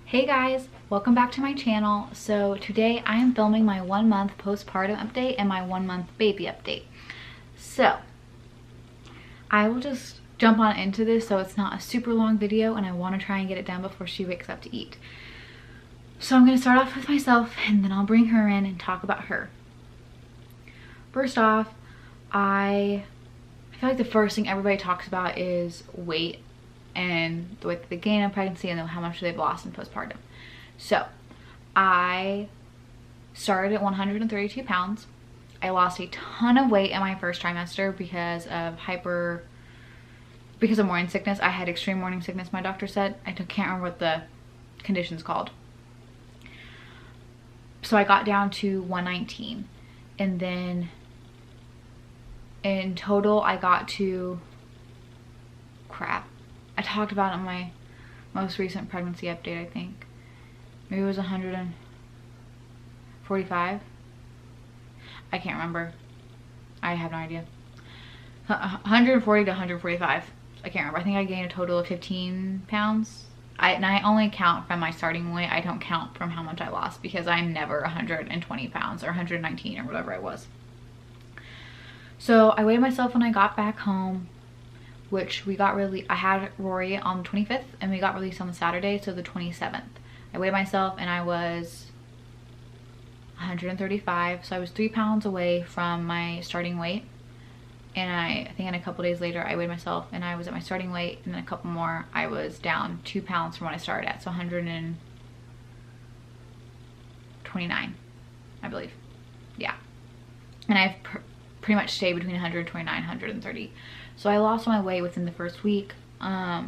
Hey guys, welcome back to my channel. So today I am filming my 1 month postpartum update and my 1 month baby update. So I will just jump on into this so it's not a super long video, and I want to try and get it done before she wakes up to eat. So I'm going to start off with myself and then I'll bring her in and talk about her. First off, I feel like the first thing everybody talks about is weight and the weight that they gain in pregnancy and how much they've lost in postpartum. So I started at 132 pounds. I lost a ton of weight in my first trimester because of morning sickness. I had extreme morning sickness, my doctor said. I can't remember what the condition's called. So I got down to 119, and then in total I got to, I talked about it in my most recent pregnancy update, I think. Maybe it was 145. I can't remember. I have no idea. 140 to 145. I can't remember. I think I gained a total of 15 pounds. And I only count from my starting weight. I don't count from how much I lost because I'm never 120 pounds or 119 or whatever I was. So I weighed myself when I got back home, which I had Rory on the 25th and we got released on the Saturday, so the 27th. I weighed myself and I was 135, so I was 3 pounds away from my starting weight. And I think in a couple days later I weighed myself and I was at my starting weight, and then a couple more I was down 2 pounds from what I started at, so 129, I believe. Yeah. And I've pretty much stayed between 129 and 130. So I lost my weight within the first week. I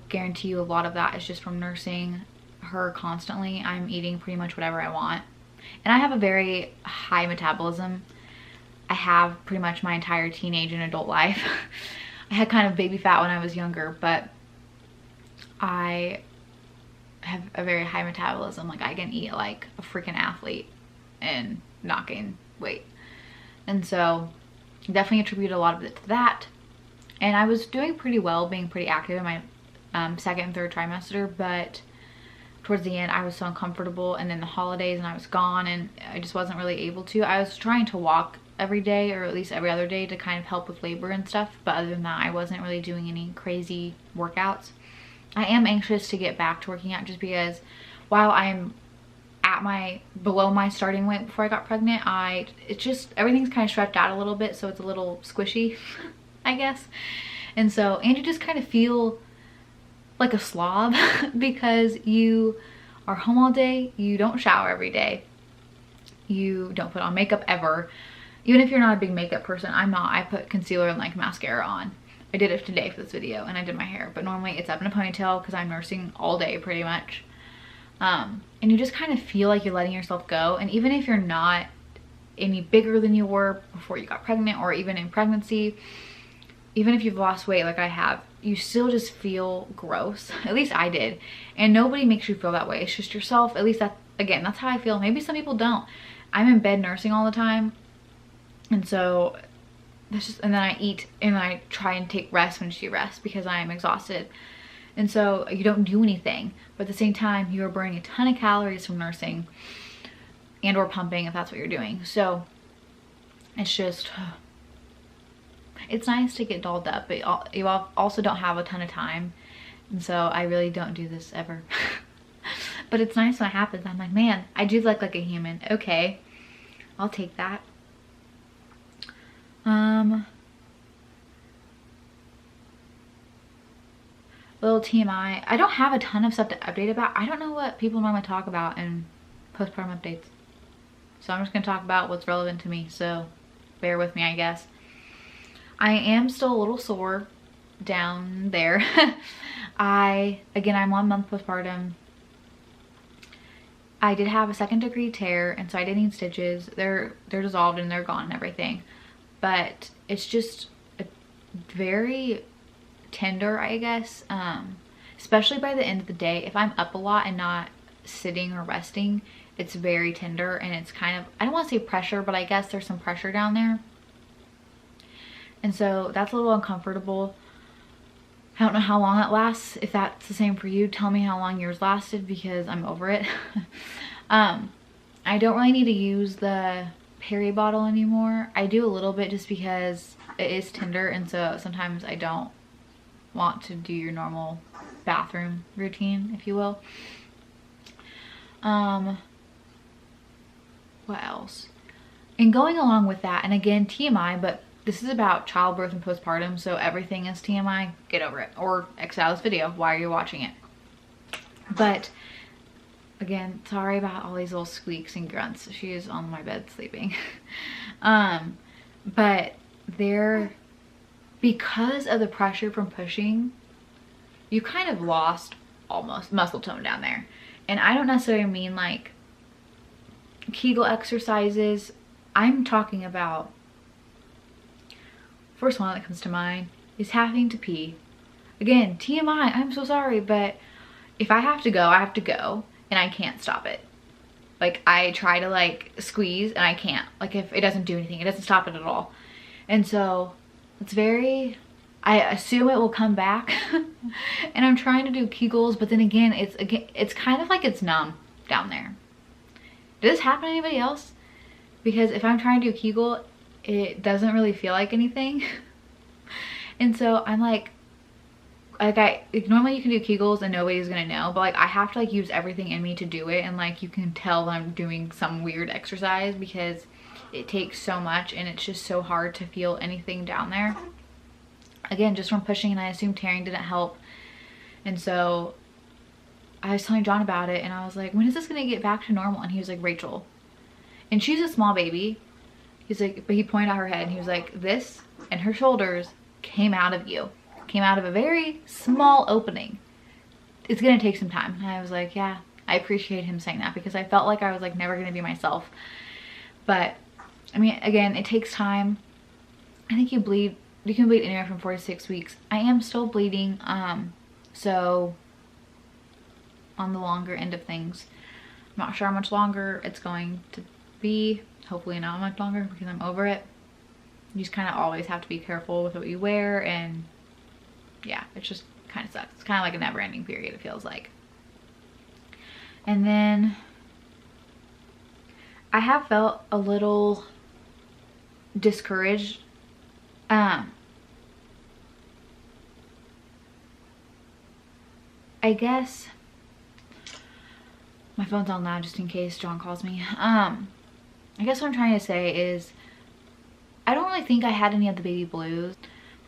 guarantee you a lot of that is just from nursing her constantly. I'm eating pretty much whatever I want. And I have a very high metabolism. I have pretty much my entire teenage and adult life. I had kind of baby fat when I was younger, but I have a very high metabolism. Like, I can eat like a freaking athlete and not gain weight. And so definitely attribute a lot of it to that. And I was doing pretty well, being pretty active in my second and third trimester, but towards the end I was so uncomfortable, and then the holidays and I was gone and I just wasn't really able to. I was trying to walk every day, or at least every other day, to kind of help with labor and stuff, but other than that I wasn't really doing any crazy workouts. I am anxious to get back to working out, just because while I'm at below my starting weight before I got pregnant, it's just everything's kind of stretched out a little bit, so it's a little squishy, I guess. And you just kind of feel like a slob because you are home all day, you don't shower every day, you don't put on makeup ever. Even if you're not a big makeup person, I'm not. I put concealer and like mascara on. I did it today for this video, and I did my hair, but normally it's up in a ponytail because I'm nursing all day pretty much. And you just kind of feel like you're letting yourself go. And even if you're not any bigger than you were before you got pregnant, or even in pregnancy, even if you've lost weight like I have, you still just feel gross. At least I did. And nobody makes you feel that way. It's just yourself. At least that's how I feel. Maybe some people don't. I'm in bed nursing all the time. And so and then I eat and I try and take rest when she rests because I am exhausted. And so you don't do anything, but at the same time you are burning a ton of calories from nursing and or pumping if that's what you're doing. So it's just, it's nice to get dolled up, but you also don't have a ton of time. And so I really don't do this ever. But it's nice when it happens. I'm like, man, I do look like a human. Okay, I'll take that. Little TMI. I don't have a ton of stuff to update about. I don't know what people normally talk about in postpartum updates. So I'm just going to talk about what's relevant to me. So bear with me, I guess. I am still a little sore down there. Again, I'm 1 month postpartum. I did have a 2nd degree tear, and so I did need stitches. They're dissolved and they're gone and everything. But it's just a very tender, I guess, especially by the end of the day. If I'm up a lot and not sitting or resting, it's very tender, and it's kind of, I don't want to say pressure, but I guess there's some pressure down there, and so that's a little uncomfortable. I don't know how long that lasts. If that's the same for you, tell me how long yours lasted, because I'm over it. I don't really need to use the Perry bottle anymore. I do a little bit just because it is tender, and so sometimes I don't want to do your normal bathroom routine, if you will. What else? And going along with that, and again, TMI, but this is about childbirth and postpartum, so everything is TMI. Get over it. Or X out this video. Why are you watching it? But again, sorry about all these little squeaks and grunts. She is on my bed sleeping. But because of the pressure from pushing, you kind of lost almost muscle tone down there. And I don't necessarily mean like Kegel exercises. I'm talking about, first one that comes to mind is having to pee. Again, TMI, I'm so sorry, but if I have to go, I have to go, and I can't stop it. Like, I try to like squeeze and I can't. Like, if it doesn't do anything, it doesn't stop it at all. And so it's very, I assume it will come back. And I'm trying to do Kegels, but then again, it's kind of like it's numb down there. Does this happen to anybody else? Because if I'm trying to do Kegel, it doesn't really feel like anything. And so I'm like normally you can do Kegels and nobody's gonna know, but like I have to like use everything in me to do it, and like you can tell that I'm doing some weird exercise because it takes so much and it's just so hard to feel anything down there. Again, just from pushing, and I assumed tearing didn't help. And so I was telling John about it, and I was like, when is this gonna get back to normal? And he was like, Rachel. And she's a small baby. He's like, but he pointed at her head and he was like, this and her shoulders came out of you. Came out of a very small opening. It's gonna take some time. And I was like, yeah, I appreciate him saying that, because I felt like I was like never gonna be myself. But I mean, again, it takes time. I think you can bleed anywhere from 4 to 6 weeks. I am still bleeding, so on the longer end of things. I'm not sure how much longer it's going to be. Hopefully not much longer, because I'm over it. You just kind of always have to be careful with what you wear, and yeah, it just kind of sucks. It's kind of like a never-ending period, it feels like. And then I have felt a little discouraged. I guess my phone's on loud just in case John calls me. I guess what I'm trying to say is I don't really think I had any of the baby blues.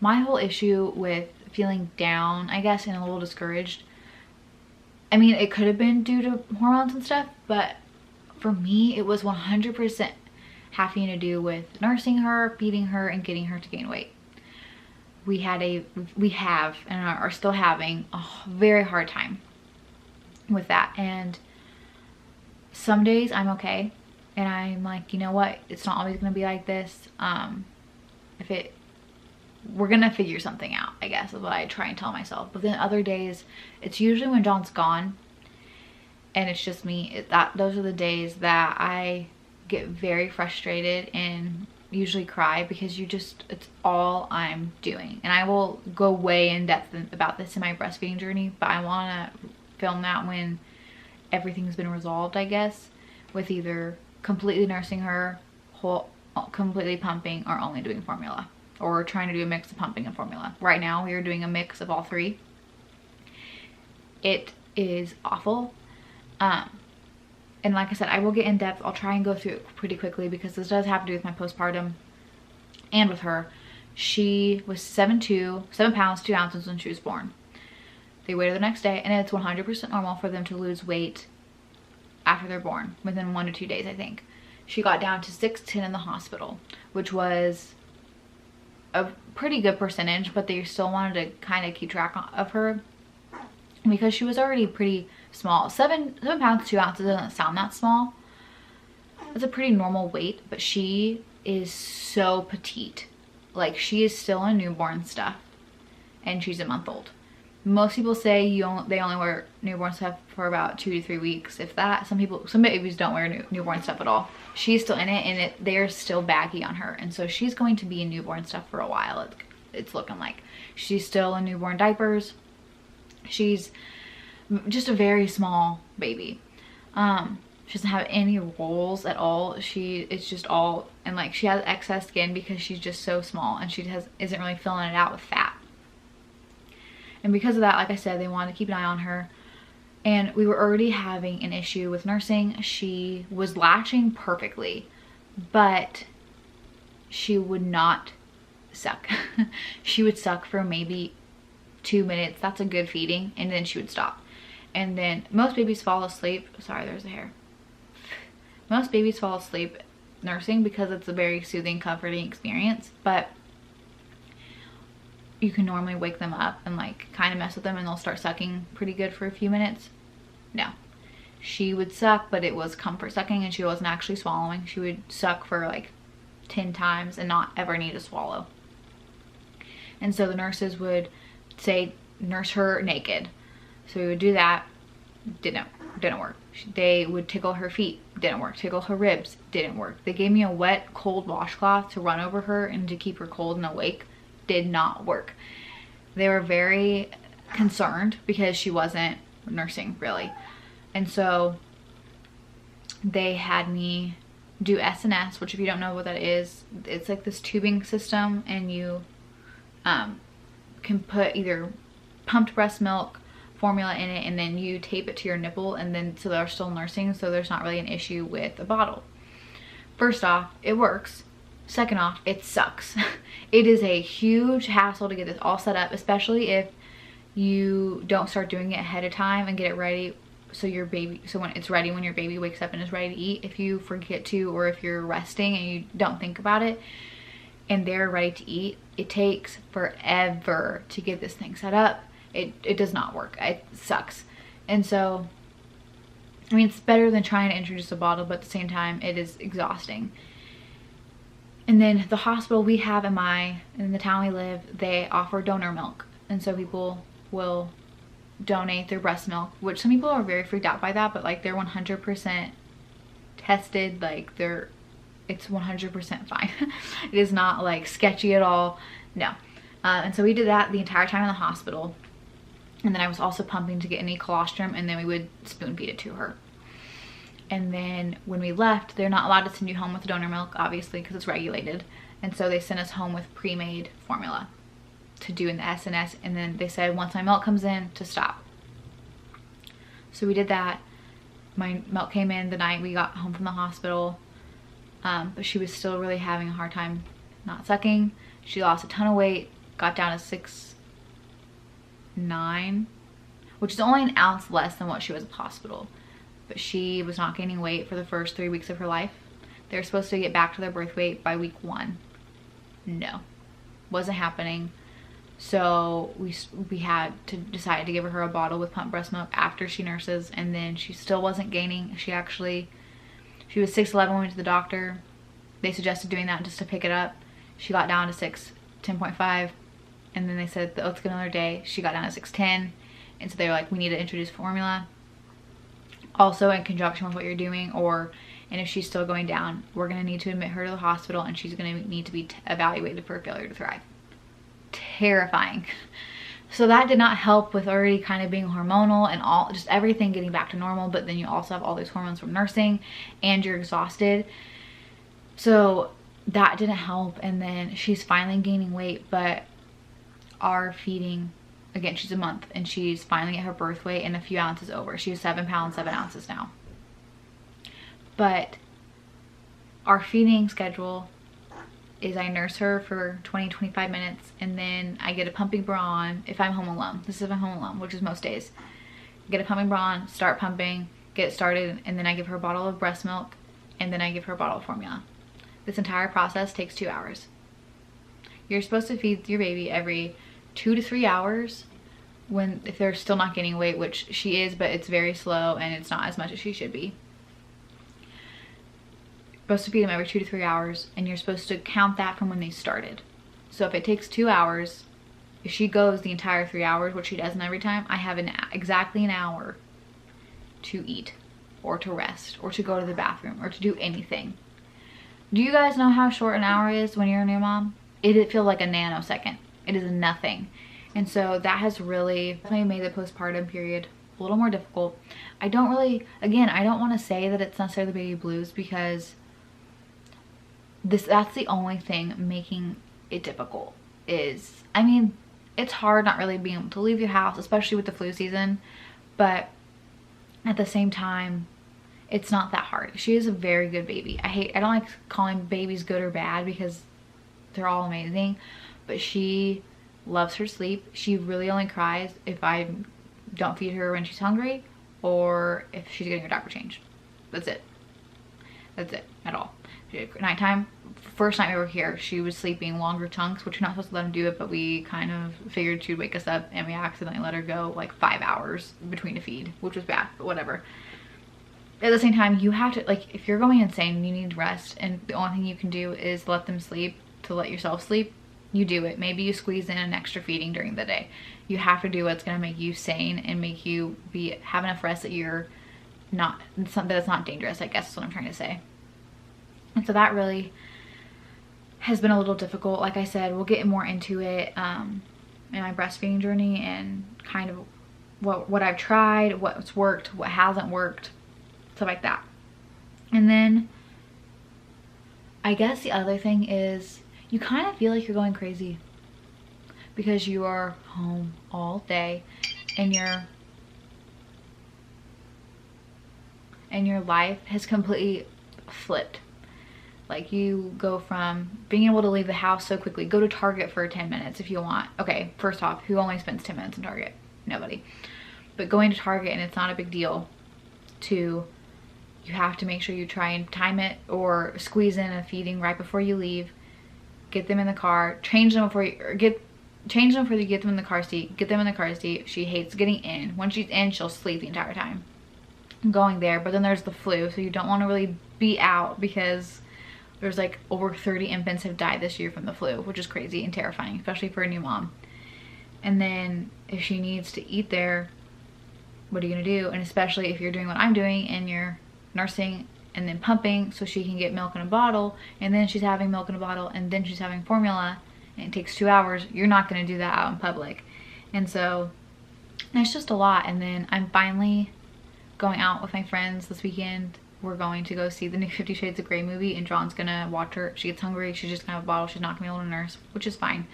My whole issue with feeling down, I guess, and a little discouraged, I mean, it could have been due to hormones and stuff, but for me, it was 100% having to do with nursing her, feeding her, and getting her to gain weight. We have and are still having a very hard time with that. And some days I'm okay, and I'm like, you know what, it's not always gonna be like this. We're gonna figure something out, I guess, is what I try and tell myself. But then other days, it's usually when John's gone and it's just me, those are the days that I get very frustrated and usually cry, because it's all I'm doing. And I will go way in depth about this in my breastfeeding journey, but I want to film that when everything's been resolved, I guess, with either completely nursing her, completely pumping, or only doing formula, or trying to do a mix of pumping and formula. Right now we are doing a mix of all three. It is awful. And like I said, I will get in depth. I'll try and go through it pretty quickly, because this does have to do with my postpartum and with her. She was 7 pounds 2 ounces when she was born. They weighed her the next day, and it's 100% normal for them to lose weight after they're born, within 1 to 2 days, I think. She got down to 6'10" in the hospital, which was a pretty good percentage, but they still wanted to kind of keep track of her because she was already pretty small. 7 pounds 2 ounces doesn't sound that small. That's a pretty normal weight, but she is so petite. Like, she is still in newborn stuff, and she's a month old. Most people say they only wear newborn stuff for about 2 to 3 weeks, if that. Some babies don't wear newborn stuff at all. She's still in it, and they're still baggy on her, and so she's going to be in newborn stuff for a while. it's looking like. She's still in newborn diapers. She's just a very small baby. She doesn't have any rolls at all. It's just all, and like she has excess skin because she's just so small, and she isn't really filling it out with fat. And because of that, like I said, they wanted to keep an eye on her. And we were already having an issue with nursing. She was latching perfectly, but she would not suck. She would suck for maybe 2 minutes. That's a good feeding. And then she would stop. And then most babies fall asleep. Sorry, there's a hair. Most babies fall asleep nursing because it's a very soothing, comforting experience. But you can normally wake them up and like kind of mess with them, and they'll start sucking pretty good for a few minutes. No, she would suck, but it was comfort sucking, and she wasn't actually swallowing. She would suck for like 10 times and not ever need to swallow. And so the nurses would say, nurse her naked. So we would do that. Didn't work. They would tickle her feet. Didn't work. Tickle her ribs. Didn't work. They gave me a wet, cold washcloth to run over her and to keep her cold and awake. Did not work. They were very concerned because she wasn't nursing really. And so they had me do SNS, which if you don't know what that is, it's like this tubing system, and you can put either pumped breast milk formula in it, and then you tape it to your nipple, and then so they're still nursing, so there's not really an issue with a bottle. First off, it works. Second off, it sucks. It is a huge hassle to get this all set up, especially if you don't start doing it ahead of time and get it ready so when it's ready, when your baby wakes up and is ready to eat. If you forget to, or if you're resting and you don't think about it and they're ready to eat, it takes forever to get this thing set up. It does not work. It sucks. And so, I mean, it's better than trying to introduce a bottle, but at the same time, it is exhausting. And then the hospital we have in the town we live, they offer donor milk. And so people will donate their breast milk, which some people are very freaked out by that, but like they're 100% tested, like it's 100% fine. It is not like sketchy at all. No. And so we did that the entire time in the hospital. And then I was also pumping to get any colostrum, and then we would spoon feed it to her. And then when we left, they're not allowed to send you home with donor milk, obviously, because it's regulated. And so they sent us home with pre-made formula to do in the SNS. And then they said, once my milk comes in, to stop. So we did that. My milk came in the night we got home from the hospital. But she was still really having a hard time not sucking. She lost a ton of weight, got down to 6'9", which is only an ounce less than what she was at the hospital. But she was not gaining weight for the first 3 weeks of her life. They were supposed to get back to their birth weight by week 1. No, wasn't happening. So we had to decide to give her a bottle with pumped breast milk after she nurses, and then she still wasn't gaining. She was 6'11" when we went to the doctor. They suggested doing that just to pick it up. She got down to 10.5, and then they said, let's get another day. She got down to 6'10", and so they were like, we need to introduce formula. Also in conjunction with what you're doing, and if she's still going down, we're gonna need to admit her to the hospital, and she's gonna need to be evaluated for failure to thrive. Terrifying. So that did not help with already kind of being hormonal and just everything getting back to normal, but then you also have all these hormones from nursing and you're exhausted. So that didn't help, and then she's finally gaining weight, but our feeding, again, she's a month, and she's finally at her birth weight and a few ounces over. She's 7 pounds, 7 ounces now. But our feeding schedule is I nurse her for 20-25 minutes, and then I get a pumping bra on if I'm home alone. This is if I'm home alone, which is most days. Get a pumping bra on, start pumping, get started, and then I give her a bottle of breast milk, and then I give her a bottle of formula. This entire process takes 2 hours. You're supposed to feed your baby every 2 to 3 hours if they're still not gaining weight, which she is, but it's very slow and it's not as much as she should be. You're supposed to feed them every 2 to 3 hours, and you're supposed to count that from when they started. So if it takes 2 hours, if she goes the entire 3 hours, which she doesn't every time, I have exactly an hour to eat or to rest or to go to the bathroom or to do anything. Do you guys know how short an hour is when you're a new mom? It feels like a nanosecond. It is nothing. And so that has really made the postpartum period a little more difficult. I don't really, again, I don't want to say that it's necessarily baby blues, because that's the only thing making it difficult. Is, I mean, it's hard not really being able to leave your house, especially with the flu season, but at the same time, it's not that hard. She is a very good baby. I don't like calling babies good or bad because they're all amazing, but she loves her sleep. She really only cries if I don't feed her when she's hungry, or if she's getting her diaper changed. That's it. That's it at all. Nighttime, first night we were here, she was sleeping longer chunks, which you're not supposed to let them do it, but we kind of figured she'd wake us up, and we accidentally let her go like 5 hours between a feed, which was bad, but whatever. At the same time, you have to, like, if you're going insane and you need rest and the only thing you can do is let them sleep to let yourself sleep, you do it. Maybe you squeeze in an extra feeding during the day. You have to do what's going to make you sane and make you have enough rest that you're not, that it's not dangerous, I guess is what I'm trying to say. And so that really has been a little difficult. Like I said, we'll get more into it in my breastfeeding journey, and kind of what I've tried, what's worked, what hasn't worked, stuff like that. And then I guess the other thing is you kind of feel like you're going crazy because you are home all day, and your life has completely flipped. Like, you go from being able to leave the house so quickly, go to Target for 10 minutes if you want. Okay, first off, who only spends 10 minutes in Target? Nobody. But going to Target and it's not a big deal, to you have to make sure you try and time it or squeeze in a feeding right before you leave, get them in the car, change them before you get them in the car seat, get them in the car seat. She hates getting in. When she's in, she'll sleep the entire time going there. But then there's the flu, so you don't want to really be out, because there's like over 30 infants have died this year from the flu, which is crazy and terrifying, especially for a new mom. And then if she needs to eat there, what are you gonna do? And especially if you're doing what I'm doing and you're nursing and then pumping so she can get milk in a bottle, and then she's having milk in a bottle, and then she's having formula, and it takes 2 hours, you're not gonna do that out in public. And so it's just a lot. And then I'm finally going out with my friends this weekend. We're going to go see the new 50 Shades of Grey movie, and John's gonna watch her. She gets hungry, she's just gonna have a bottle, she's not gonna be able to nurse, which is fine.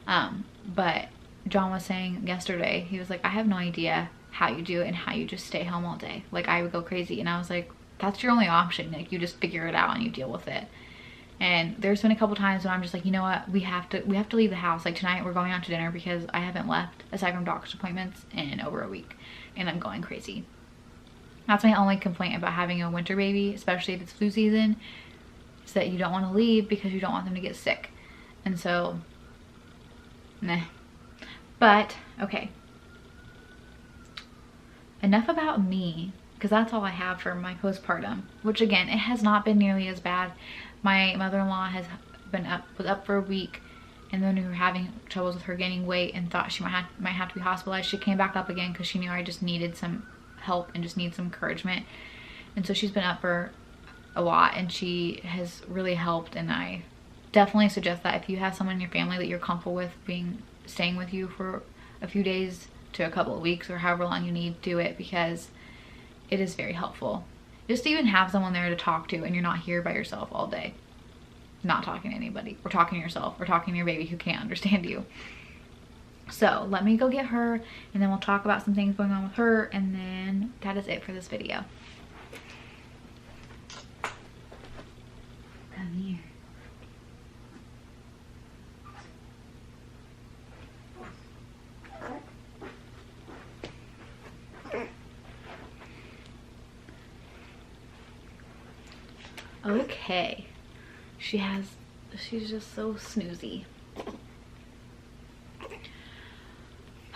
But John was saying yesterday, he was like, I have no idea how you do it and how you just stay home all day. Like, I would go crazy. And I was like, that's your only option. Like, you just figure it out and you deal with it. And there's been a couple times when I'm just like, you know what, we have to leave the house. Like tonight we're going out to dinner because I haven't left, aside from doctor's appointments, in over a week, and I'm going crazy. That's my only complaint about having a winter baby, especially if it's flu season, is that you don't want to leave because you don't want them to get sick. And so, nah. But, okay. Enough about me, because that's all I have for my postpartum, which again, it has not been nearly as bad. My mother-in-law was up for a week, and then we were having troubles with her gaining weight and thought she might have to be hospitalized. She came back up again because she knew I just needed some help and just need some encouragement. And so she's been up for a lot, and she has really helped. And I definitely suggest that if you have someone in your family that you're comfortable with staying with you for a few days to a couple of weeks or however long you need, do it, because it is very helpful. Just to even have someone there to talk to, and you're not here by yourself all day, not talking to anybody, or talking to yourself, or talking to your baby who can't understand you. So let me go get her, and then we'll talk about some things going on with her, and then that is it for this video. Come here. Okay, she's just so snoozy.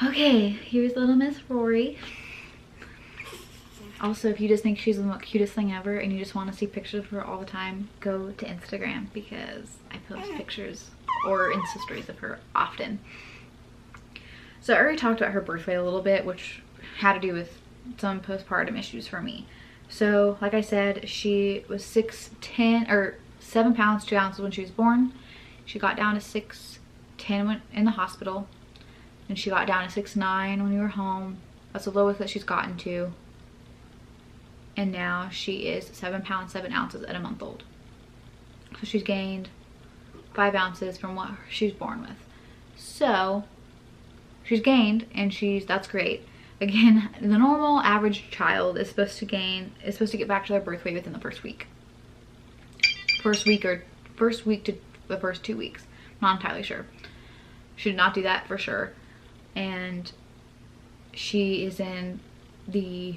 Okay, here's little Miss Rory. Also, if you just think she's the cutest thing ever and you just want to see pictures of her all the time, go to Instagram, because I post pictures or Insta stories of her often. So I already talked about her birth weight a little bit, which had to do with some postpartum issues for me. So like I said, she was 6'10", or 7 pounds 2 ounces when she was born. She got down to 6'10", 10 in the hospital, and she got down to 6'9" when we were home. That's the lowest that she's gotten to. And now she is 7 pounds 7 ounces at a month old. So she's gained 5 ounces from what she was born with. So she's gained, and that's great. Again, the normal average child is supposed to get back to their birth weight within the first week. First week to the first 2 weeks. Not entirely sure. Should not do that for sure. And she is in the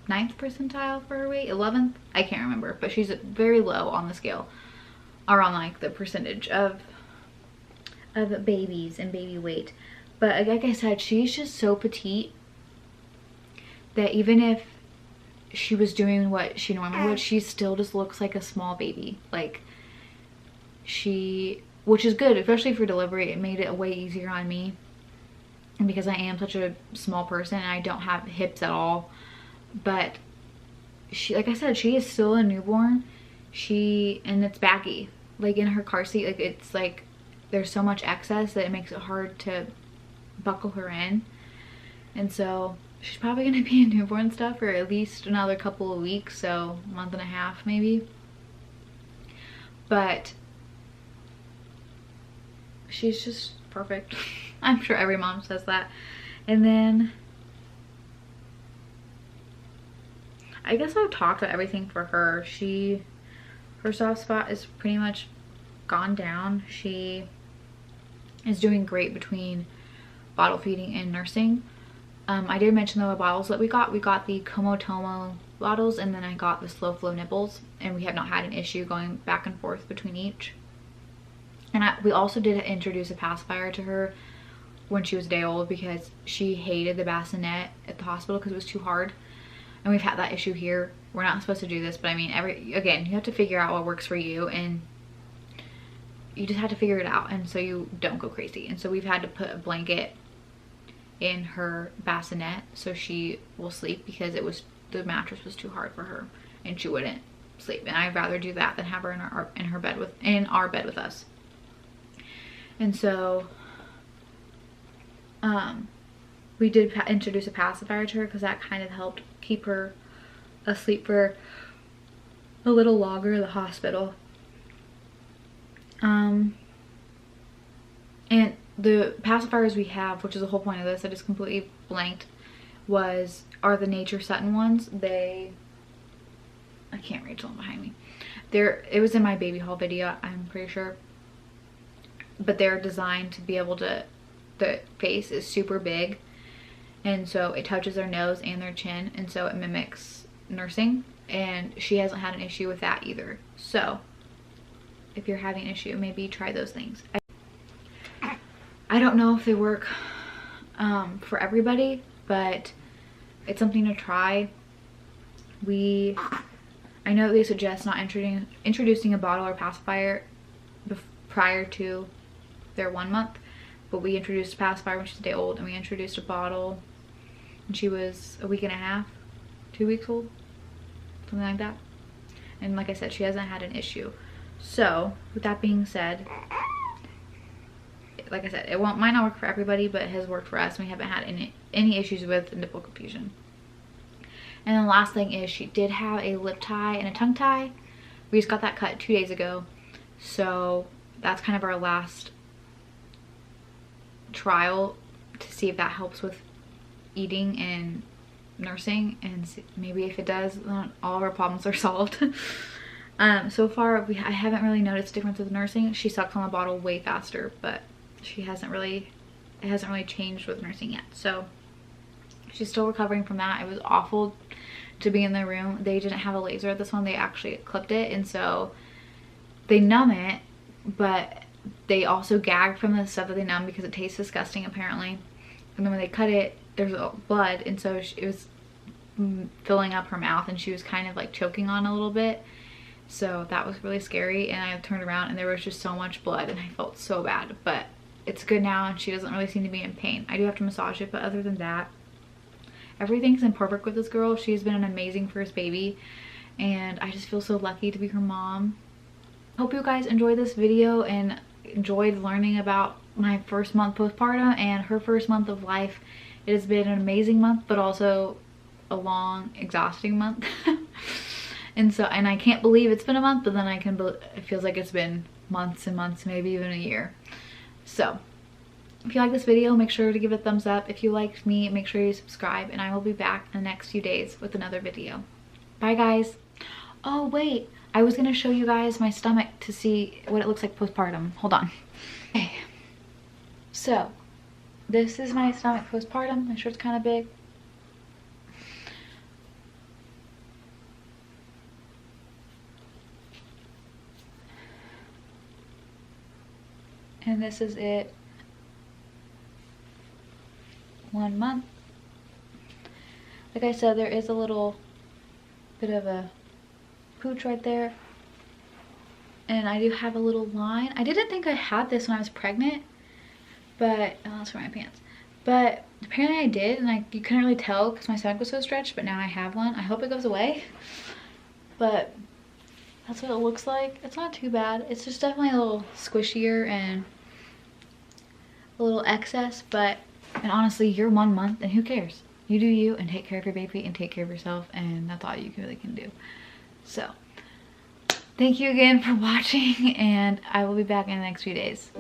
9th percentile for her weight, 11th, I can't remember, but she's very low on the scale, or on like the percentage of babies and baby weight. But like I said, she's just so petite that even if she was doing what she normally would, she still just looks like a small baby. Like which is good, especially for delivery. It made it way easier on me, and because I am such a small person and I don't have hips at all. But she, like I said, she is still a newborn. And it's baggy, like in her car seat. Like it's like there's so much excess that it makes it hard to buckle her in. And so she's probably gonna be in newborn stuff for at least another couple of weeks, so a month and a half maybe. But she's just perfect. I'm sure every mom says that. And then I guess I've talked about everything for her. Her soft spot is pretty much gone down. She is doing great between bottle feeding and nursing. I did mention the bottles that we got. We got the Komotomo bottles, and then I got the slow flow nibbles, and we have not had an issue going back and forth between each. And we also did introduce a pacifier to her when she was a day old, because she hated the bassinet at the hospital because it was too hard. And we've had that issue here. We're not supposed to do this, but I mean, again, you have to figure out what works for you, and you just have to figure it out, and so you don't go crazy. And so we've had to put a blanket in her bassinet so she will sleep, because the mattress was too hard for her and she wouldn't sleep. And I'd rather do that than have her in our bed with us. And so we did introduce a pacifier to her, because that kind of helped keep her asleep for a little longer in the hospital. And the pacifiers we have, which is the whole point of this, I just completely blanked, are the Nature Sutton ones. I can't read someone behind me. It was in my baby haul video, I'm pretty sure. But they're designed to be able to, the face is super big, and so it touches their nose and their chin, and so it mimics nursing, and she hasn't had an issue with that either. So if you're having an issue, maybe try those things. I don't know if they work for everybody, but it's something to try. I know they suggest not introducing a bottle or pacifier prior to their 1 month, but we introduced a pacifier when she was a day old, and we introduced a bottle when she was a week and a half, 2 weeks old, something like that. And like I said, she hasn't had an issue. So with that being said, like I said, might not work for everybody, but it has worked for us, and we haven't had any issues with nipple confusion. And then the last thing is, she did have a lip tie and a tongue tie. We just got that cut 2 days ago, so that's kind of our last trial to see if that helps with eating and nursing, and maybe if it does, then all of our problems are solved. So far I haven't really noticed a difference with nursing. She sucks on the bottle way faster, but it hasn't really changed with nursing yet. So she's still recovering from that. It was awful to be in the room. They didn't have a laser at this one, they actually clipped it, and so they numb it, but they also gag from the stuff that they numb because it tastes disgusting apparently. And then when they cut it, there's blood, and so it was filling up her mouth, and she was kind of like choking on a little bit. So that was really scary, and I turned around and there was just so much blood, and I felt so bad. But it's good now, and she doesn't really seem to be in pain. I do have to massage it, but other than that, everything's been perfect with this girl. She's been an amazing first baby, and I just feel so lucky to be her mom. Hope you guys enjoyed this video and enjoyed learning about my first month postpartum and her first month of life. It has been an amazing month, but also a long, exhausting month. And I can't believe it's been a month, but then it feels like it's been months and months, maybe even a year. So if you like this video, make sure to give it a thumbs up. If you liked me, make sure you subscribe, and I will be back in the next few days with another video. Bye guys. Oh wait, I was gonna show you guys my stomach to see what it looks like postpartum. Hold on. Okay, so this is my stomach postpartum. My shirt's kind of big. And this is it 1 month. Like I said, there is a little bit of a pooch right there, and I do have a little line. I didn't think I had this when I was pregnant, but that's for my pants, but apparently I did, and you couldn't really tell because my stomach was so stretched, but now I have one. I hope it goes away, but that's what it looks like. It's not too bad. It's just definitely a little squishier and a little excess, and honestly, you're 1 month and who cares? You do you, and take care of your baby and take care of yourself, and that's all you really can do. So thank you again for watching, and I will be back in the next few days.